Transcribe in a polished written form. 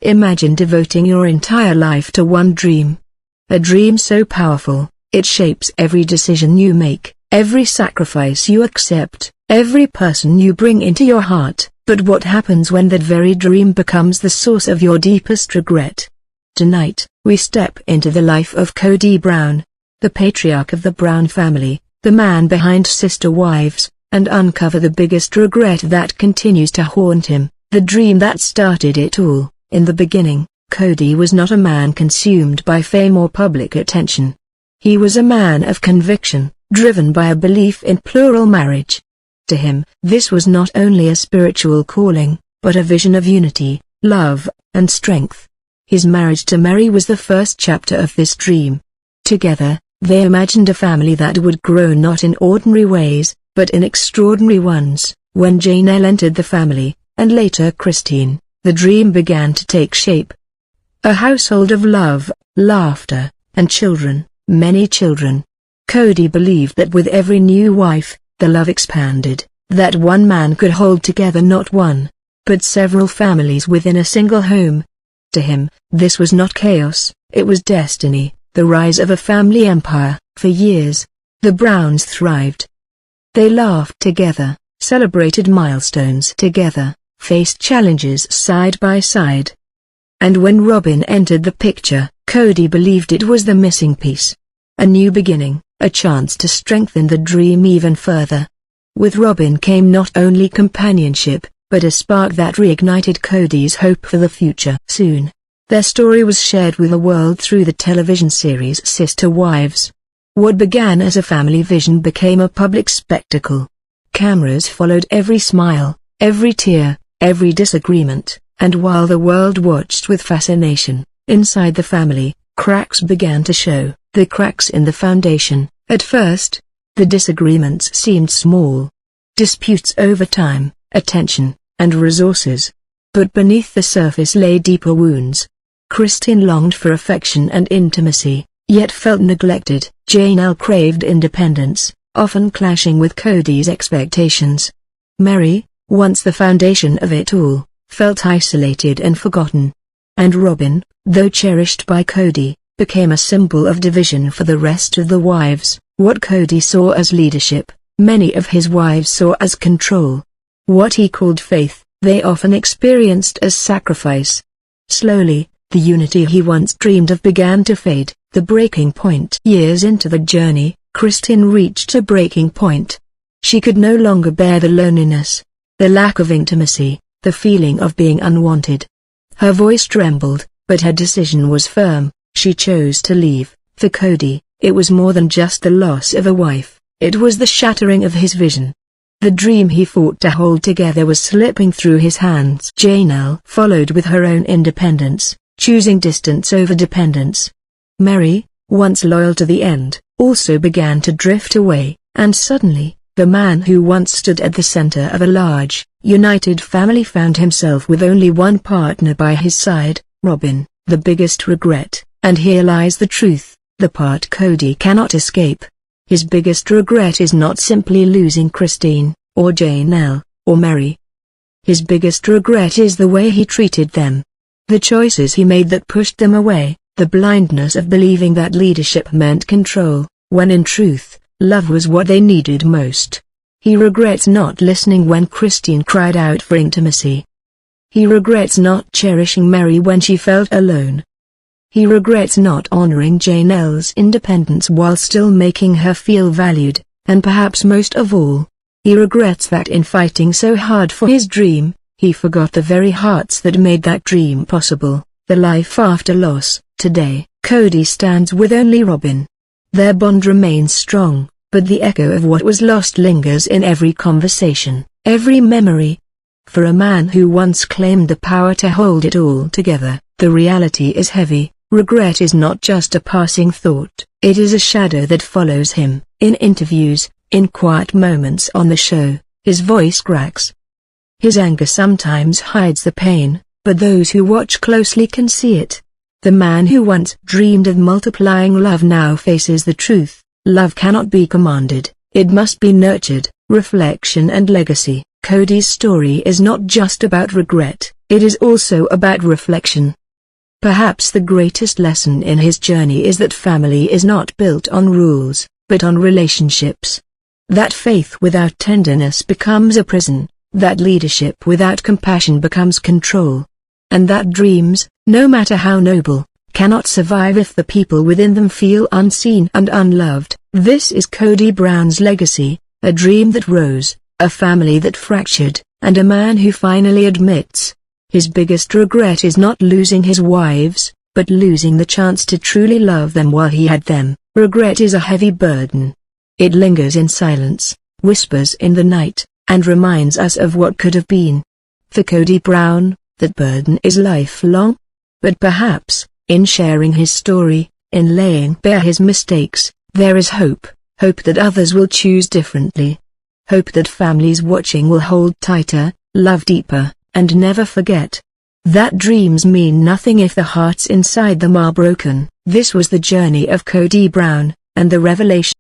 Imagine devoting your entire life to one dream. A dream so powerful, it shapes every decision you make, every sacrifice you accept, every person you bring into your heart. But what happens when that very dream becomes the source of your deepest regret? Tonight, we step into the life of Kody Brown, the patriarch of the Brown family, the man behind Sister Wives, and uncover the biggest regret that continues to haunt him, the dream that started it all. In the beginning, Kody was not a man consumed by fame or public attention. He was a man of conviction, driven by a belief in plural marriage. To him, this was not only a spiritual calling, but a vision of unity, love, and strength. His marriage to Meri was the first chapter of this dream. Together, they imagined a family that would grow not in ordinary ways, but in extraordinary ones. When Janelle entered the family, and later Christine, the dream began to take shape. A household of love, laughter, and children, many children. Kody believed that with every new wife, the love expanded, that one man could hold together not one, but several families within a single home. To him, this was not chaos, it was destiny, the rise of a family empire. For years, the Browns thrived. They laughed together, celebrated milestones together, faced challenges side by side. And when Robyn entered the picture, Kody believed it was the missing piece. A new beginning, a chance to strengthen the dream even further. With Robyn came not only companionship, but a spark that reignited Kody's hope for the future. Soon, their story was shared with the world through the television series Sister Wives. What began as a family vision became a public spectacle. Cameras followed every smile, every tear, every disagreement, and while the world watched with fascination, inside the family, cracks began to show, the cracks in the foundation. At first, the disagreements seemed small. Disputes over time, attention, and resources. But beneath the surface lay deeper wounds. Christine longed for affection and intimacy, yet felt neglected. Janelle craved independence, often clashing with Kody's expectations. Meri, once the foundation of it all, felt isolated and forgotten. And Robyn, though cherished by Kody, became a symbol of division for the rest of the wives. What Kody saw as leadership, many of his wives saw as control. What he called faith, they often experienced as sacrifice. Slowly, the unity he once dreamed of began to fade. The breaking point. Years into the journey, Christine reached a breaking point. She could no longer bear the loneliness, the lack of intimacy, the feeling of being unwanted. Her voice trembled, but her decision was firm. She chose to leave. For Kody, it was more than just the loss of a wife, it was the shattering of his vision. The dream he fought to hold together was slipping through his hands. Janelle followed with her own independence, choosing distance over dependence. Meri, once loyal to the end, also began to drift away, and suddenly, the man who once stood at the center of a large, united family found himself with only one partner by his side, Robyn. The biggest regret, and here lies the truth, the part Kody cannot escape. His biggest regret is not simply losing Christine, or Janelle, or Meri. His biggest regret is the way he treated them. The choices he made that pushed them away. The blindness of believing that leadership meant control, when in truth, love was what they needed most. He regrets not listening when Christine cried out for intimacy. He regrets not cherishing Meri when she felt alone. He regrets not honoring Janelle's independence while still making her feel valued, and perhaps most of all, he regrets that in fighting so hard for his dream, he forgot the very hearts that made that dream possible, the life after loss. Today, Kody stands with only Robyn. Their bond remains strong, but the echo of what was lost lingers in every conversation, every memory. For a man who once claimed the power to hold it all together, the reality is heavy. Regret is not just a passing thought, it is a shadow that follows him. In interviews, in quiet moments on the show, his voice cracks. His anger sometimes hides the pain, but those who watch closely can see it. The man who once dreamed of multiplying love now faces the truth. Love cannot be commanded, it must be nurtured. Reflection and legacy. Kody's story is not just about regret, it is also about reflection. Perhaps the greatest lesson in his journey is that family is not built on rules, but on relationships. That faith without tenderness becomes a prison, that leadership without compassion becomes control. And that dreams, no matter how noble, cannot survive if the people within them feel unseen and unloved. This is Kody Brown's legacy, a dream that rose, a family that fractured, and a man who finally admits, his biggest regret is not losing his wives, but losing the chance to truly love them while he had them. Regret is a heavy burden. It lingers in silence, whispers in the night, and reminds us of what could have been. For Kody Brown, that burden is lifelong. But perhaps, in sharing his story, in laying bare his mistakes, there is hope, hope that others will choose differently. Hope that families watching will hold tighter, love deeper, and never forget that dreams mean nothing if the hearts inside them are broken. This was the journey of Kody Brown, and the revelation